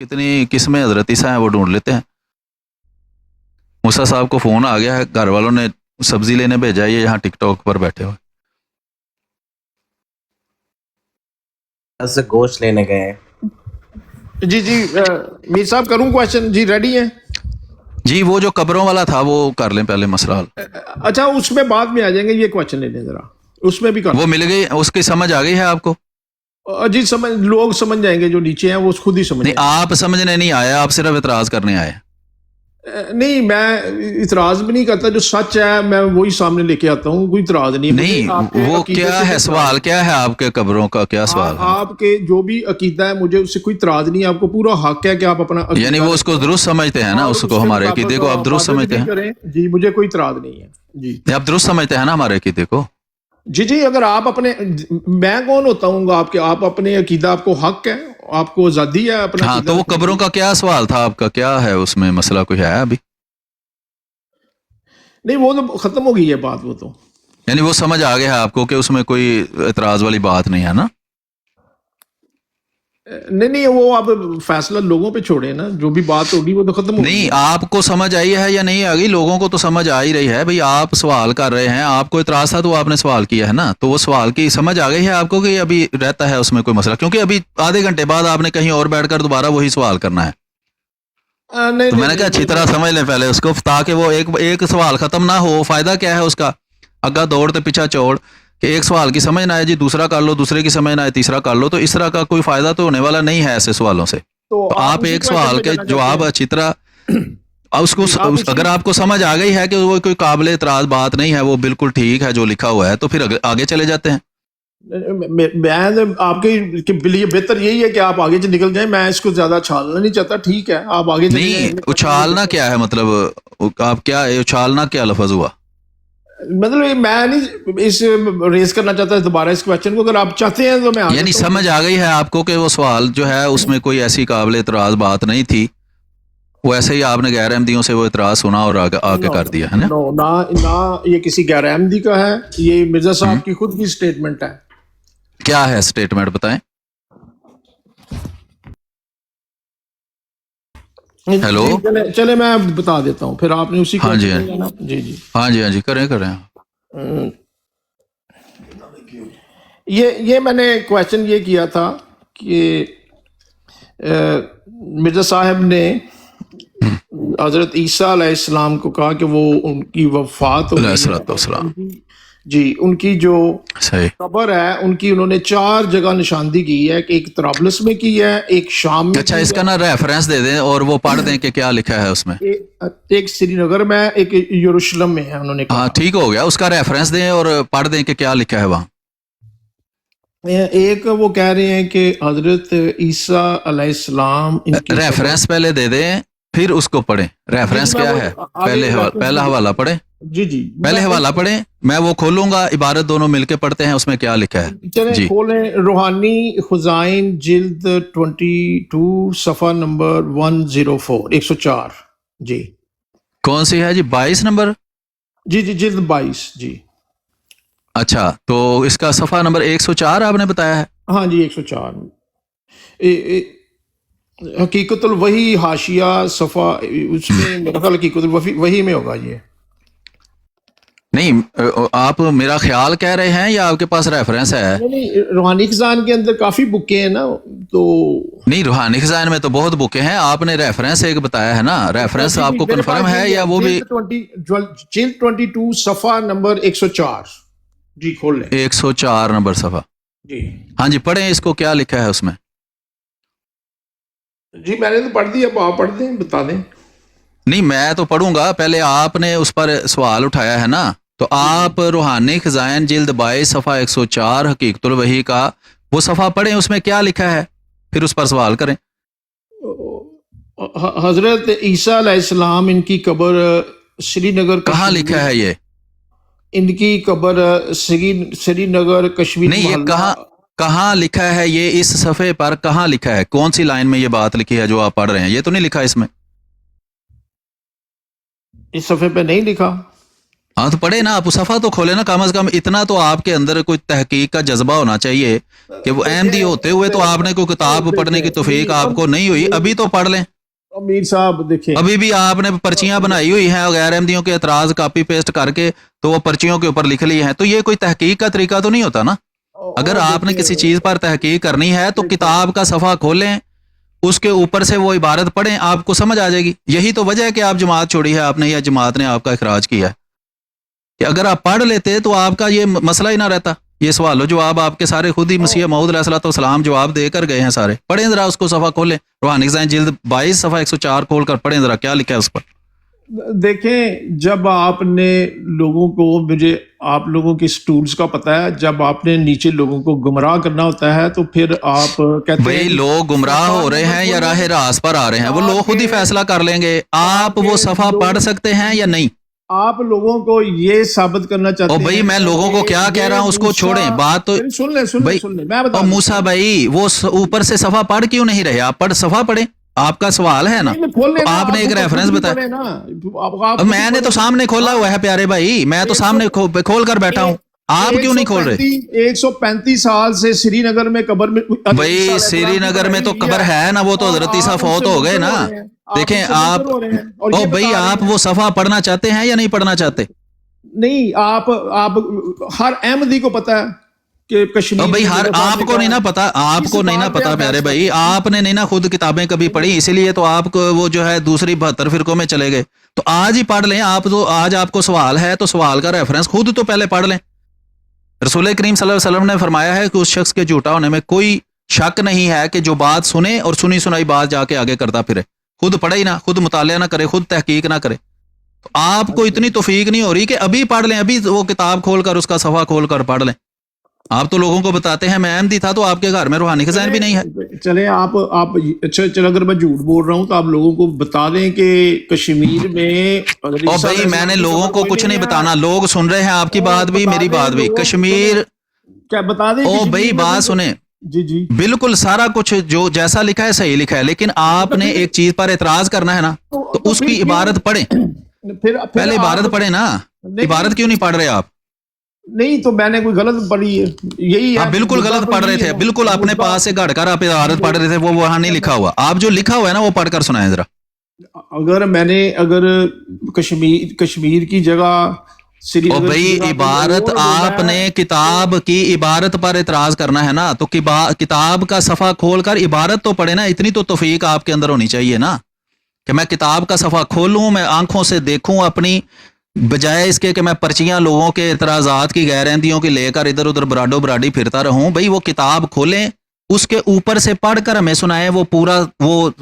کتنی قسمیں حضرت عیسیٰ ہیں وہ ڈھونڈ لیتے ہیں. موسیٰ صاحب کو فون آ گیا ہے, گھر والوں نے سبزی لینے بھیجا ہے, یہ یہاں ٹک ٹاک پر بیٹھے ہوئے. سے گوشت لینے گئے ہیں. جی میر صاحب کروں کویشچن؟ جی ریڈی ہیں؟ جی وہ جو قبروں والا تھا وہ کر لیں پہلے مسئلہ حل. اچھا اس میں بعد میں آ جائیں گے, یہ کویشچن لے لیں ذرا, اس میں بھی کر. وہ مل گئی, اس کی سمجھ آ گئی ہے آپ کو؟ جی سمجھ, لوگ سمجھ جائیں گے جو نیچے ہیں وہ خود ہی سمجھ نہیں, جائیں آپ سمجھنے نہیں آئے, آپ صرف اعتراض کرنے آئے. نہیں میں اعتراض بھی نہیں کرتا, جو سچ ہے میں وہی سامنے لے کے آتا ہوں, کوئی اعتراض نہیں. نہیں وہ کیا ہے سوال, کیا ہے آپ کے قبروں کا کیا سوال ہے؟ آپ کے جو بھی عقیدہ ہے مجھے اس سے کوئی اعتراض نہیں, آپ کو پورا حق ہے کہ آپ اپنا یعنی وہ اس کو درست سمجھتے ہیں نا, اس کو ہمارے عقیدے کو آپ درست سمجھتے ہیں؟ جی مجھے کوئی اعتراض نہیں ہے. جی آپ درست سمجھتے ہیں نا ہمارے عقیدے کو؟ جی اگر آپ اپنے, میں کون ہوتا ہوں گا آپ کے, آپ اپنے عقیدہ, آپ کو حق ہے, آپ کو آزادی ہے اپنا. ہاں تو وہ قبروں کا کیا سوال تھا آپ کا, کیا ہے اس میں مسئلہ کوئی ہے ابھی؟ نہیں وہ تو ختم ہو گئی ہے بات, وہ تو یعنی وہ سمجھ آ گیا ہے آپ کو کہ اس میں کوئی اعتراض والی بات نہیں ہے نا؟ نہیں وہ آپ فیصلہ لوگوں پہ چھوڑے نا, جو بھی بات ہوگی وہ تو ختم ہوگی. نہیں آپ کو سمجھ آئی ہے یا نہیں آ گئی, لوگوں کو تو سمجھ آ ہی رہی ہے بھئی. آپ سوال کر رہے ہیں, آپ کو اعتراض تھا تو آپ نے سوال کیا ہے نا, تو وہ سوال کی سمجھ آ گئی ہے آپ کو کہ ابھی رہتا ہے اس میں کوئی مسئلہ؟ کیونکہ ابھی آدھے گھنٹے بعد آپ نے کہیں اور بیٹھ کر دوبارہ وہی سوال کرنا ہے. تو میں نے کہا اچھی طرح سمجھ لیں پہلے اس کو, تاکہ وہ ایک سوال ختم نہ ہو. فائدہ کیا ہے اس کا, اگا دوڑتے پیچھا چوڑ کہ ایک سوال کی سمجھ نہ آئے جی دوسرا کر لو, دوسرے کی سمجھ نہ آئے تیسرا کر لو, تو اس طرح کا کوئی فائدہ تو ہونے والا نہیں ہے ایسے سوالوں سے. تو آپ ایک سوال کے جواب اچھی طرح اس کو, اگر آپ کو سمجھ آ گئی ہے کہ وہ کوئی قابل اعتراض بات نہیں ہے, وہ بالکل ٹھیک ہے جو لکھا ہوا ہے, تو پھر آگے چلے جاتے ہیں. میں آپ کے لیے بہتر یہی ہے کہ آپ آگے سے نکل جائیں, میں اس کو زیادہ چھالنا نہیں چاہتا. ٹھیک ہے آپ آگے چلے جائیں. نہیں اچھالنا کیا ہے مطلب, آپ کیا اچھالنا کیا لفظ ہوا؟ مطلب میں نہیں اس ریز کرنا چاہتا دوبارہ اس کویشچن کو, اگر آپ چاہتے ہیں تو میں یعنی سمجھ آ گئی ہے آپ کو کہ وہ سوال جو ہے اس میں کوئی ایسی قابل اعتراض بات نہیں تھی, وہ ایسے ہی آپ نے غیر احمدیوں سے وہ اعتراض سنا اور آگے کر دیا ہے نا؟ نہ یہ کسی غیر احمدی کا ہے, یہ مرزا صاحب کی خود کی سٹیٹمنٹ ہے. کیا ہے سٹیٹمنٹ بتائیں. ہیلو چلے میں بتا دیتا ہوں, پھر آپ نے اسی کو. ہاں جی ہاں جی کریں. یہ میں نے کویشچن یہ کیا تھا کہ مرزا صاحب نے حضرت عیسیٰ علیہ السلام کو کہا کہ وہ ان کی وفات ہو گئی, جی ان کی جو قبر ہے ان کی انہوں نے 4 جگہ نشاندہی کی ہے, کہ ایک طرابلس میں کی ہے, ایک شام میں. اچھا اس کا نا ریفرنس دے دیں اور وہ پڑھ دیں کہ کیا لکھا ہے اس میں. ایک سری نگر میں, ایک یروشلم میں ہے, انہوں نے کہا. ہاں ٹھیک ہو گیا, اس کا ریفرنس دیں اور پڑھ دیں کہ کیا لکھا ہے وہاں. ایک وہ کہہ رہے ہیں کہ حضرت عیسیٰ علیہ السلام, ریفرنس پہلے دے دیں پھر اس کو پڑھیں. ریفرنس کیا ہے, پہلا حوالہ پڑھیں. جی پہلے حوالہ پڑھیں, میں وہ کھولوں گا, عبارت دونوں مل کے پڑھتے ہیں, اس میں کیا لکھا ہے. چلیں کھولیں. روحانی خزائن جلد 22 صفحہ نمبر 104 104. جی کون سی ہے جی, 22 نمبر؟ جی جلد 22. جی اچھا تو اس کا صفحہ نمبر 104 آپ نے بتایا ہے. ہاں جی 104. حقیقت الوحی حاشیہ صفحہ, اس میں میرا خیال حقیقت الوحی میں ہوگا. یہ نہیں آپ میرا خیال کہہ رہے ہیں یا آپ کے پاس ریفرنس ہے؟ نہیں روحانی خزائن کے اندر کافی بکیں ہیں نا, تو نہیں روحانی خزائن میں تو بہت بکیں ہیں, آپ نے ریفرنس ایک بتایا ہے نا, ریفرنس آپ کو کنفرم ہے یا وہ بھی؟ جلد 22 صفحہ نمبر 104. جی کھول لیں. 104 نمبر صفحہ. جی ہاں جی پڑھیں اس کو, کیا لکھا ہے اس میں. جی میں نے تو پڑھ دیا, اب آپ پڑھ دیں, بتا دیں. نہیں میں تو پڑھوں گا, پہلے آپ نے اس پر سوال اٹھایا ہے نا, تو آپ روحانی خزائن جلد 22 صفحہ 104 حقیقت الوحی کا وہ صفحہ پڑھیں, اس میں کیا لکھا ہے, پھر اس پر سوال کریں. حضرت عیسیٰ علیہ السلام ان کی قبر سری نگر. کہاں لکھا ہے یہ؟ ان کی قبر سری نگر کشمیر. نہیں یہ کہاں لکھا ہے, یہ اس صفحے پر کہاں لکھا ہے, کون سی لائن میں یہ بات لکھی ہے جو آپ پڑھ رہے ہیں؟ یہ تو نہیں لکھا اس میں, اس صفحے پہ نہیں لکھا. हाँ तो पढ़े ना, आप सफ़ा तो खोले ना, कम से कम इतना तो आपके अंदर कोई तहकीक का जज्बा होना चाहिए कि वो अहमदी होते हुए तो आपने कोई किताब पढ़ने की तौफीक आपको नहीं हुई, अभी तो पढ़ लें। अमीर साहब देखिए, अभी भी आपने पर्चियां बनाई हुई हैं गैर अहमदियों के एतराज़ कॉपी पेस्ट करके, तो वो पर्चियों के ऊपर लिख ली हैं, तो ये कोई तहकीक का तरीका तो नहीं होता ना। अगर आपने किसी चीज़ पर तहकीक करनी है तो किताब का सफ़ा खोलें, उसके ऊपर से वो इबारत पढ़ें, आपको समझ आ जाएगी। यही तो वजह है कि आप जमात छोड़ी है आपने, या जमात ने आपका इखराज किया है। कि अगर आप पढ़ लेते तो आपका ये मसला ही ना रहता। ये सवाल जवाब आपके सारे खुद ही मसीह मऊद अलैहिस्सलाम जवाब देकर गए हैं सारे। पढ़ें जरा उसको, सफ़ा खोलें, रूहानी ख़ज़ाइन जिल्द 22 सफ़ा 104 खोल कर पढ़ें जरा, क्या लिखा है उस पर। देखें, जब आपने लोगों को, मुझे आप लोगों के स्टूल्स का पता है, जब आपने नीचे लोगों को गुमराह करना होता है तो फिर आप कहते भाई हैं लोग गुमराह हो रहे हैं या राह रास पर आ रहे हैं, वो लोग खुद ही फैसला कर लेंगे। आप वो सफ़ा पढ़ सकते हैं या नहीं? आप लोगों को ये साबित करना चाहते हैं। और भाई मैं लोगों को क्या कह रहा हूँ उसको छोड़ें, बात तो सुन ले मैं बता। और मूसा भाई वो ऊपर से सफ़ा पढ़ क्यों नहीं रहे? आप सफ़ा पढ़ें, आपका सवाल है ना। तो आपने एक रेफरेंस बताया, मैंने तो सामने खोला हुआ है प्यारे भाई, मैं तो सामने खोल कर बैठा हूँ, आप क्यों नहीं खोल रहे? 135 साल से श्रीनगर में कब्र में, भाई श्रीनगर में तो कब्र है ना, वो तो हजरत ईसा फौत हो गए ना। देखें आप, ओ भाई आप वो सफ़ा पढ़ना चाहते हैं या नहीं पढ़ना चाहते? नहीं, आप हर अहमदी को पता है कि कश्मीर भाई हर आपको नहीं ना पता, आपको नहीं ना पता प्यारे भाई, आपने नहीं ना खुद किताबें कभी पढ़ी, इसीलिए तो आप वो जो है दूसरी 72 फिरकों में चले गए। तो आज ही पढ़ लें आप, तो आज आपको सवाल है तो सवाल का रेफरेंस खुद तो पहले पढ़ लें। रसूल करीम सल्लल्लाहु अलैहि वसल्लम ने फरमाया है कि उस शख्स के झूठा होने में कोई शक नहीं है कि जो बात सुने और सुनी सुनाई बात जाके आगे करता फिरे, खुद पढ़े ही ना, खुद मुतालिया ना करे, खुद तहकीक ना करे। तो आपको इतनी तौफीक नहीं हो रही कि अभी पढ़ लें, अभी वो किताब खोल कर उसका सफ़ा खोल कर पढ़ लें। आप तो लोगों को बताते हैं मैं अहमदी था, तो आपके घर में रूहानी ख़ज़ाइन भी नहीं है। चले आप अच्छा चलो, अगर मैं झूठ बोल रहा हूँ तो आप लोगों को बता दें कि कश्मीर में, और भाई मैंने लोगों को कुछ नहीं बताना, लोग सुन रहे हैं आपकी बात भी मेरी बात भी। कश्मीर क्या बता दें? ओ भाई बात सुने, जी बिल्कुल सारा कुछ जो जैसा लिखा है सही लिखा है, लेकिन आपने एक चीज पर एतराज करना है ना, तो उसकी इबारत पढ़े, फिर पहले इबारत पढ़े ना। इबारत क्यों नहीं पढ़ रहे आप? नहीं तो मैंने कोई गलत पढ़ी है, यही है। आप बिल्कुल गलत पढ़ रहे थे, बिल्कुल अपने पास से घड़कर आप इबारत पढ़ रहे थे, वो वहां नहीं लिखा हुआ। आप जो लिखा हुआ है ना वो पढ़कर सुनाए जरा। अगर कश्मीर की जगह ओ भाई इबारत, आपने किताब की इबारत पर एतराज करना है ना, तो किताब का सफ़ा खोलकर इबारत तो पढ़े ना। इतनी तो तौफीक आपके अंदर होनी चाहिए ना कि मैं किताब का सफ़ा खोलूं, मैं आंखों से देखूं अपनी, बजाय इसके कि मैं पर्चियां लोगों के एतराज़ात की गैर अहमदियों की लेकर इधर उधर बराडो बराडी फिरता रहूं। भाई वो किताब खोलें, उसके ऊपर से पढ़कर हमें सुनाएं वो पूरा, वो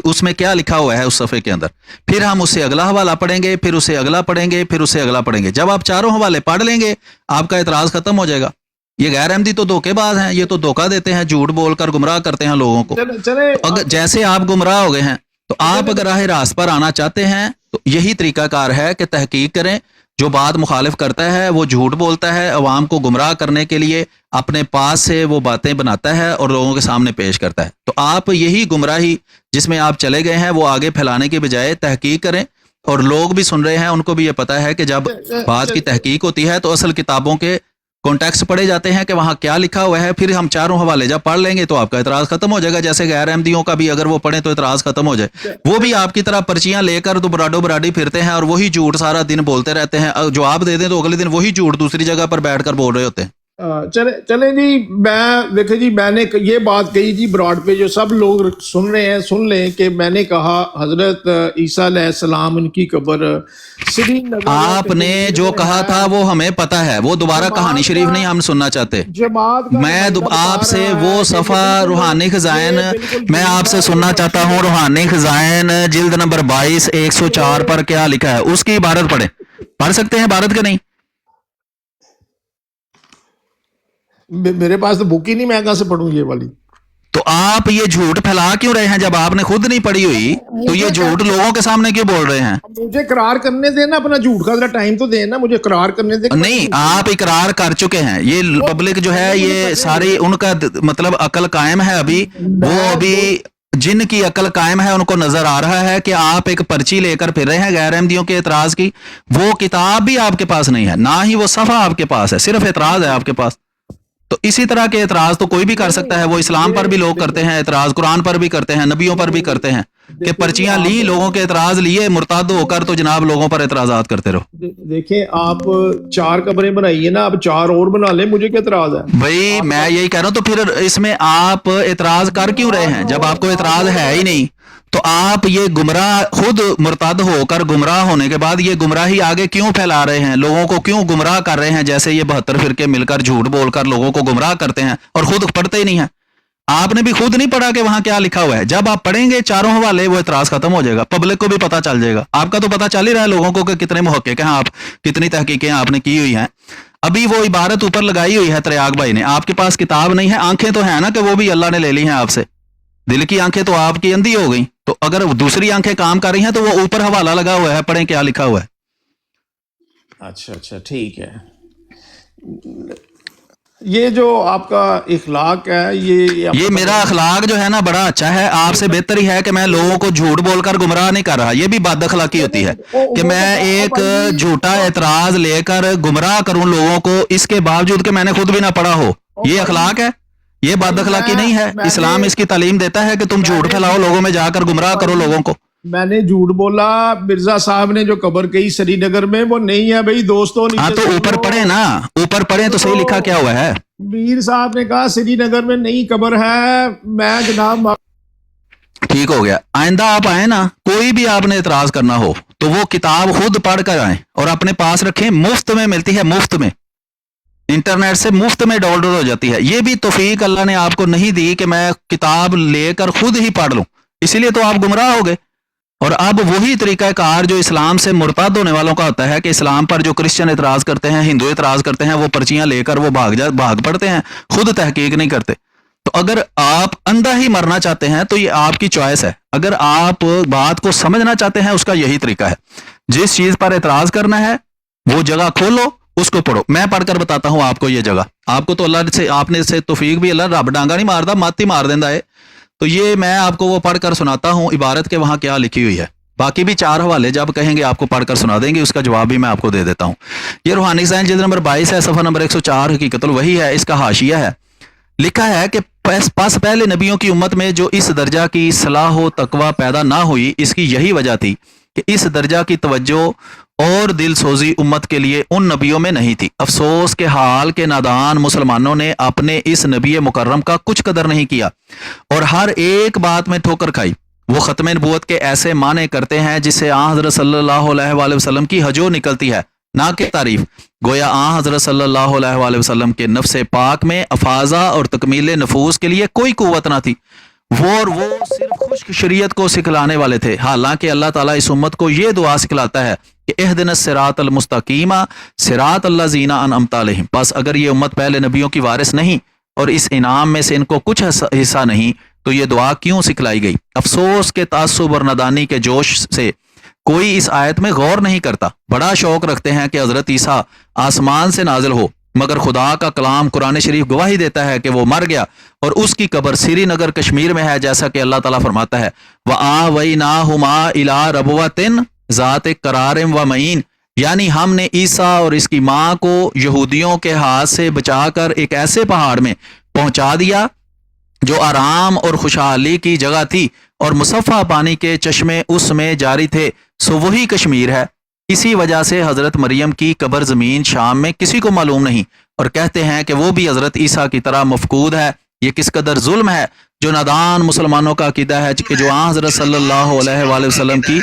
उसमें क्या लिखा हुआ है उस सफ़े के अंदर। फिर हम उससे अगला हवाला पढ़ेंगे, फिर उससे अगला पढ़ेंगे, फिर उससे अगला पढ़ेंगे। जब आप चारों हवाले पढ़ लेंगे आपका एतराज़ खत्म हो जाएगा। ये गैर अहमदी तो धोखेबाज हैं, ये तो धोखा देते हैं, झूठ बोलकर गुमराह करते हैं लोगों को। तो अगर जैसे आप गुमराह हो गए हैं, तो आप अगर राह रास्त पर आना चाहते हैं तो यही तरीकाकार है कि तहकीक करें। जो बात मुखालिफ करता है वो झूठ बोलता है, अवाम को गुमराह करने के लिए अपने पास से वो बातें बनाता है और लोगों के सामने पेश करता है। तो आप यही गुमराही जिसमें आप चले गए हैं वो आगे फैलाने के बजाय तहकीक करें। और लोग भी सुन रहे हैं, उनको भी ये पता है कि जब बात की तहकीक होती है तो असल किताबों के कॉन्टेक्स्ट पढ़े जाते हैं कि वहाँ क्या लिखा हुआ है। फिर हम चारों हवाले जब पढ़ लेंगे तो आपका एतराज़ खत्म हो जाएगा। जैसे गैर अहमदियों का भी अगर वो पढ़ें तो एतराज़ खत्म हो जाए। वो भी आपकी तरह पर्चियां लेकर तो बराडो बराडी फिरते हैं और वही झूठ सारा दिन बोलते रहते हैं। जो आप दे दें तो अगले दिन वही झूठ दूसरी जगह पर बैठकर बोल रहे होते हैं। चले जी, मैं देखे जी, मैंने ये बात कही जी ब्रॉड पे, जो सब लोग सुन रहे हैं सुन लें कि मैंने कहा हजरत ईसा अलैहिस्सलाम उनकी कब्र श्रीनगर। आपने जो कहा था वो हमें पता है, वो दोबारा कहानी शरीफ नहीं हम सुनना चाहते। मैं आपसे वो सफ़ा रूहानी ख़ज़ाइन मैं आपसे सुनना चाहता हूँ। रूहानी ख़ज़ाइन जिल्द नंबर 22 104 पर क्या लिखा है उसकी इबारत पढ़ सकते हैं इबारत के? नहीं, मेरे पास तो बुक ही नहीं, मैं कहां से पढ़ूं ये वाली। तो आप ये झूठ फैला क्यों रहे हैं? जब आपने खुद नहीं पढ़ी हुई तो ये झूठ लोगों के सामने क्यों बोल रहे हैं? मुझे इकरार करने देना, अपना झूठ का जरा टाइम तो देना, मुझे इकरार करने दे। नहीं, आप इकरार कर चुके हैं। ये पब्लिक जो है ये सारी उनका मतलब अकल कायम है अभी, वो अभी जिन की अकल कायम है उनको नजर आ रहा है कि आप एक पर्ची लेकर फिर रहे हैं गैर अहमदियों के एतराज की, वो किताब भी आपके पास नहीं है, ना ही वो सफ़ा आपके पास है, सिर्फ एतराज है आपके पास। तो इसी तरह के एतराज तो कोई भी कर सकता है, वो इस्लाम पर भी लोग करते हैं एतराज, कुरान पर भी करते हैं, नबियों पर भी करते हैं कि पर्चियां ली, लोगों के एतराज लिए, मुर्ताद होकर तो जनाब लोगों पर एतराजात करते रहो। देखें, आप 4 कब्रें बनाइए ना, अब 4 और बना ले, मुझे क्या एतराज है भाई? मैं यही कह रहा हूं, तो फिर इसमें आप एतराज कर क्यों रहे हैं जब आपको एतराज है ही नहीं? तो आप ये गुमराह, खुद मुर्ताद होकर गुमराह होने के बाद ये गुमराही आगे क्यों फैला रहे हैं, लोगों को क्यों गुमराह कर रहे हैं? जैसे ये 72 फिरके मिलकर झूठ बोलकर लोगों को गुमराह करते हैं और खुद पढ़ते ही नहीं है। आपने भी खुद नहीं पढ़ा कि वहां क्या लिखा हुआ है। जब आप पढ़ेंगे चारों हवाले, वो एतराज खत्म हो जाएगा, पब्लिक को भी पता चल जाएगा। आपका तो पता चल ही रहा है लोगों को कि कितने मुहक्किक हैं आप, कितनी तहकीकें आपने की हुई हैं। अभी वो इबारत ऊपर लगाई हुई है त्रयाग भाई ने, आपके पास किताब नहीं है, आंखें तो है ना कि वो भी अल्लाह ने ले ली हैं आपसे, दिल की आंखें तो आपकी अंधी हो गई। तो अगर दूसरी आंखें काम कर रही हैं तो वो ऊपर हवाला लगा हुआ है, पढ़ें क्या लिखा हुआ है। अच्छा, ठीक है। ये जो आपका इखलाक है, ये मेरा अखलाक जो है ना बड़ा अच्छा है, आपसे बेहतर ही है कि मैं लोगों को झूठ बोलकर गुमराह नहीं कर रहा। ये भी बद अखलाकी होती है कि मैं एक झूठा एतराज लेकर गुमराह करूं लोगों को, इसके बावजूद कि मैंने खुद भी ना पढ़ा हो। ये अखलाक है, ये बद अखलाकी नहीं है। इस्लाम इसकी तालीम देता है कि तुम झूठ फैलाओ, लोगों में जाकर गुमराह करो लोगों को। मैंने झूठ बोला, मिर्जा साहब ने जो कब्र कही श्रीनगर में, वो नहीं है भाई दोस्तों। हाँ तो ऊपर पढ़े ना, ऊपर पढ़े तो सही लिखा क्या हुआ है। मीर साहब ने कहा श्रीनगर में नई कब्र है, मैं जनाब ठीक हो गया। आइंदा आप आए ना, कोई भी आपने एतराज करना हो तो वो किताब खुद पढ़ कर आए और अपने पास रखें, मुफ्त में मिलती है, मुफ्त में, इंटरनेट से मुफ्त में डाउनलोड हो जाती है। ये भी तौफीक अल्लाह ने आपको नहीं दी कि मैं किताब लेकर खुद ही पढ़ लूं, इसीलिए तो आप गुमराह हो गए। और अब वही तरीकाकार जो इस्लाम से मुर्ताद होने वालों का होता है कि इस्लाम पर जो क्रिश्चियन एतराज करते हैं, हिंदू एतराज करते हैं, वो पर्चियां लेकर वो भाग पड़ते हैं, खुद तहकीक नहीं करते। तो अगर आप अंधा ही मरना चाहते हैं तो ये आपकी चॉइस है। अगर आप बात को समझना चाहते हैं, उसका यही तरीका है। जिस चीज पर एतराज करना है वो जगह खोलो, उसको पढ़ो। मैं पढ़कर बताता हूं आपको ये जगह। आपको तो अल्लाह से, आपने से तौफीक भी, अल्लाह रब डांगा नहीं मारदा, मत ही मार देंदा है। तो ये मैं आपको वो पढ़कर सुनाता हूं इबारत के वहां क्या लिखी हुई है। बाकी भी 4 हवाले जब कहेंगे आपको पढ़कर सुना देंगे, उसका जवाब भी मैं आपको दे देता हूं। ये रूहानी साइंस जिल्द नंबर 22 है, सफ़ा नंबर 104 हकीकतुल वही है। इसका हाशिया है, लिखा है कि पास पहले नबियों की उम्मत में जो इस दर्जा की सलाह व तकवा पैदा ना हुई, इसकी यही वजह थी कि इस दर्जा की तवज्जो और दिल सोजी उम्मत के लिए उन नबियों में नहीं थी। अफसोस के हाल के नादान मुसलमानों ने अपने इस नबी मुकर्रम का कुछ कदर नहीं किया और हर एक बात में ठोकर खाई। वो ख़त्म नबूवत के ऐसे माने करते हैं जिससे आ हज़रत सल्लल्लाहु अलैहि वसल्लम की हजो निकलती है, ना कि तारीफ। गोया आ हज़रत सल्लल्लाहु अलैहि वसल्लम के नफ्स पाक में अफाजा और तकमील नफूस के लिए कोई कुव्वत ना थी। वो सिर्फ खुश्क शरीयत को सिखलाने वाले थे। हालांकि अल्लाह ताला इस उम्मत को ये दुआ सिखलाता है कि इहदिनस सिरातल मुस्तकीमा सिरातल लज़ीना अनअमता अलैहिम। बस अगर ये उम्मत पहले नबियों की वारिस नहीं और इस इनाम में से इनको कुछ हिस्सा नहीं, तो ये दुआ क्यों सिखलाई गई? अफसोस के तासुब और नदानी के जोश से कोई इस आयत में गौर नहीं करता। बड़ा शौक रखते हैं कि हज़रत ईसा आसमान से नाजिल हो, मगर खुदा का कलाम कुरान शरीफ गवाही देता है कि वो मर गया और उसकी कब्र श्रीनगर कश्मीर में है, जैसा कि अल्लाह ताला फरमाता है व आ वही ना हुमा इला रबवतिन ज़ात करारिम व मईन, यानी हमने ईसा और इसकी माँ को यहूदियों के हाथ से बचाकर एक ऐसे पहाड़ में पहुंचा दिया जो आराम और खुशहाली की जगह थी और मुसफ़ा पानी के चश्मे उसमें जारी थे, सो वही कश्मीर है। इसी वजह से हज़रत मरियम की कब्र ज़मीन शाम में किसी को मालूम नहीं और कहते हैं कि वो भी हज़रत ईसा की तरह मफकूद है। ये किस कदर जुल्म है जो नादान मुसलमानों का अकीदा है कि जो हज़रत सल्लल्लाहु अलैहि वसल्लम की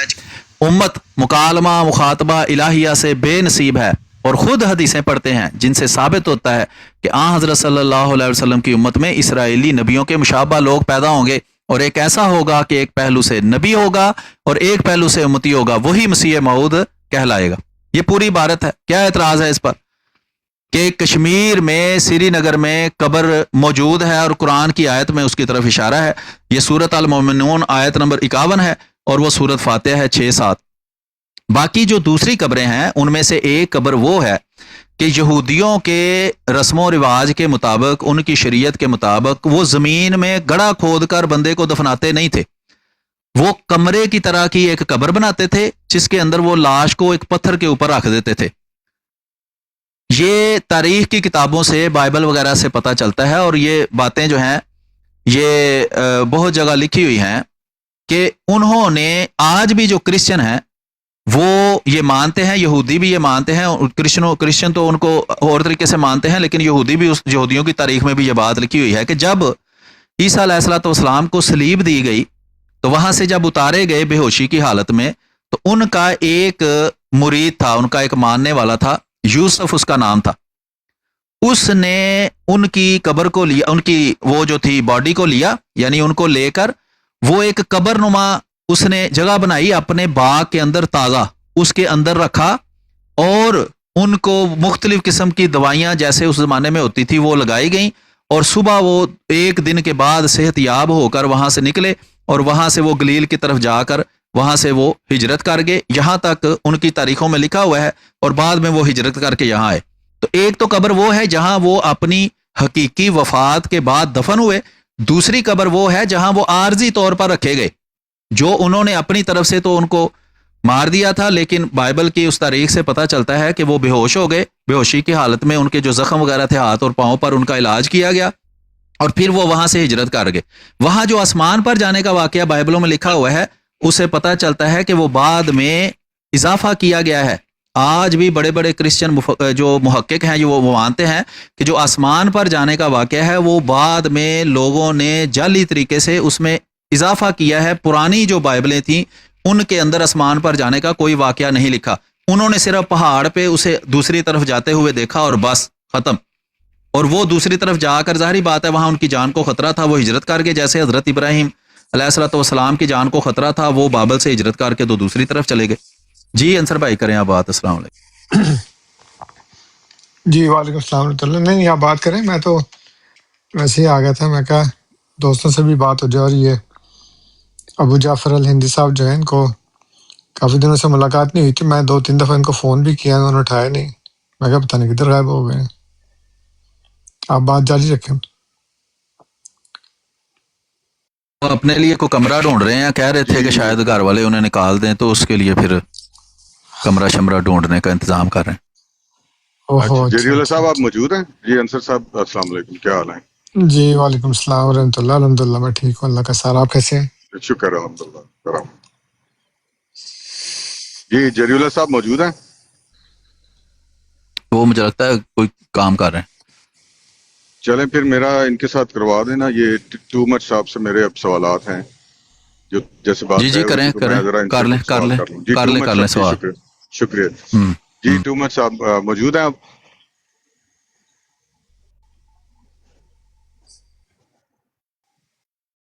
उम्मत मुकालमा मुखातबा इलाहिया से बेनसीब है और ख़ुद हदीसें पढ़ते हैं जिनसे साबित होता है कि हज़रत सल्लल्लाहु अलैहि वसल्लम की उम्मत में इसराइली नबियों के मुशाबा लोग पैदा होंगे और एक ऐसा होगा कि एक पहलू से नबी होगा और एक पहलू से उम्मती होगा, वही मसीह मऊद कहलाएगा। ये पूरी इबारत है। क्या एतराज़ है इस पर कि कश्मीर में श्रीनगर में कब्र मौजूद है और कुरान की आयत में उसकी तरफ इशारा है। ये सूरत अल मोमिनून आयत नंबर 51 है और वो सूरत फातिहा है 6-7। बाकी जो दूसरी कब्रें हैं उनमें से एक कब्र वो है کہ یہودیوں کے رسم و رواج کے مطابق، ان کی شریعت کے مطابق وہ زمین میں گڑھا کھود کر بندے کو دفناتے نہیں تھے، وہ کمرے کی طرح کی ایک قبر بناتے تھے جس کے اندر وہ لاش کو ایک پتھر کے اوپر رکھ دیتے تھے۔ یہ تاریخ کی کتابوں سے، بائبل وغیرہ سے پتہ چلتا ہے، اور یہ باتیں جو ہیں یہ بہت جگہ لکھی ہوئی ہیں کہ انہوں نے، آج بھی جو کرسچن ہیں وہ یہ مانتے ہیں، یہودی بھی یہ مانتے ہیں، کرسچن تو ان کو اور طریقے سے مانتے ہیں، لیکن یہودی بھی، یہودیوں کی تاریخ میں بھی یہ بات لکھی ہوئی ہے کہ جب عیسیٰ علیہ الصلوۃ والسلام کو صلیب دی گئی تو وہاں سے جب اتارے گئے بے ہوشی کی حالت میں، تو ان کا ایک مرید تھا، ان کا ایک ماننے والا تھا، یوسف اس کا نام تھا، اس نے ان کی قبر کو لیا، ان کی وہ جو تھی باڈی کو لیا، یعنی ان کو لے کر وہ ایک قبر نما اس نے جگہ بنائی اپنے باغ کے اندر، تازہ اس کے اندر رکھا، اور ان کو مختلف قسم کی دوائیاں جیسے اس زمانے میں ہوتی تھی وہ لگائی گئیں، اور صبح وہ ایک دن کے بعد صحت یاب ہو کر وہاں سے نکلے، اور وہاں سے وہ گلیل کی طرف جا کر وہاں سے وہ ہجرت کر گئے، یہاں تک ان کی تاریخوں میں لکھا ہوا ہے، اور بعد میں وہ ہجرت کر کے یہاں آئے۔ تو ایک تو قبر وہ ہے جہاں وہ اپنی حقیقی وفات کے بعد دفن ہوئے، دوسری قبر وہ ہے جہاں وہ عارضی طور پر رکھے گئے، جو انہوں نے اپنی طرف سے تو ان کو مار دیا تھا، لیکن بائبل کی اس تاریخ سے پتہ چلتا ہے کہ وہ بے ہوش ہو گئے، بے ہوشی کی حالت میں ان کے جو زخم وغیرہ تھے ہاتھ اور پاؤں پر، ان کا علاج کیا گیا، اور پھر وہ وہاں سے ہجرت کر گئے۔ وہاں جو آسمان پر جانے کا واقعہ بائبلوں میں لکھا ہوا ہے، اسے پتہ چلتا ہے کہ وہ بعد میں اضافہ کیا گیا ہے۔ آج بھی بڑے بڑے کرسچن جو محقق ہیں جو وہ مانتے ہیں کہ جو آسمان پر جانے کا واقعہ ہے وہ بعد میں لوگوں نے جعلی طریقے سے اس میں اضافہ کیا ہے، پرانی جو بائبلیں تھیں ان کے اندر آسمان پر جانے کا کوئی واقعہ نہیں لکھا، انہوں نے صرف پہاڑ پہ اسے دوسری طرف جاتے ہوئے دیکھا اور بس ختم، اور وہ دوسری طرف جا کر ظاہری بات ہے وہاں ان کی جان کو خطرہ تھا، وہ ہجرت کر کے، جیسے حضرت ابراہیم علیہ الصلوۃ والسلام کی جان کو خطرہ تھا، وہ بابل سے ہجرت کر کے تو دوسری طرف چلے گئے۔ جی انصر بھائی کریں آپ بات۔ السلام علیکم۔ جی وعلیکم السلام ورحمۃ اللہ۔ نہیں آپ بات کریں، میں تو ویسے ہی آ گیا تھا، میں کہا دوستوں سے بھی بات ہو جائے، اور یہ ابو جعفر الہندی صاحب جو ہیں ان کو کافی دنوں سے ملاقات نہیں ہوئی تھی، میں 2-3 دفعہ ان کو فون بھی کیا، انہوں نے اٹھایا نہیں، میں کہا پتہ نہیں کدھر غائب ہو گئے۔ آپ بات جاری رکھیں۔ وہ اپنے لیے کوئی کمرہ ڈھونڈ رہے ہیں، کہہ رہے تھے کہ شاید گھر والے انہیں نکال دیں تو اس کے لیے پھر کمرہ شمرہ ڈھونڈنے کا انتظام کر رہے ہیں۔ جری اللہ صاحب آپ موجود ہیں؟ جی انصر صاحب السلام علیکم، کیا حال ہے؟ جی وعلیکم السلام ورحمۃ اللہ، الحمد للہ میں ٹھیک ہوں، اللہ کا سارا۔ آپ کیسے ہیں؟ شکر ہے الحمد للہ کرم۔ جی جری اللہ صاحب موجود ہیں؟ وہ مجھے لگتا ہے کوئی کام کر رہے ہیں۔ چلیں پھر میرا ان کے ساتھ کروا دینا، یہ ٹو مچ صاحب سے میرے اب سوالات ہیں جو جیسے بات جی کریں کر لیں سوال۔ شکریہ۔ جی ٹو مچ صاحب موجود ہیں آپ؟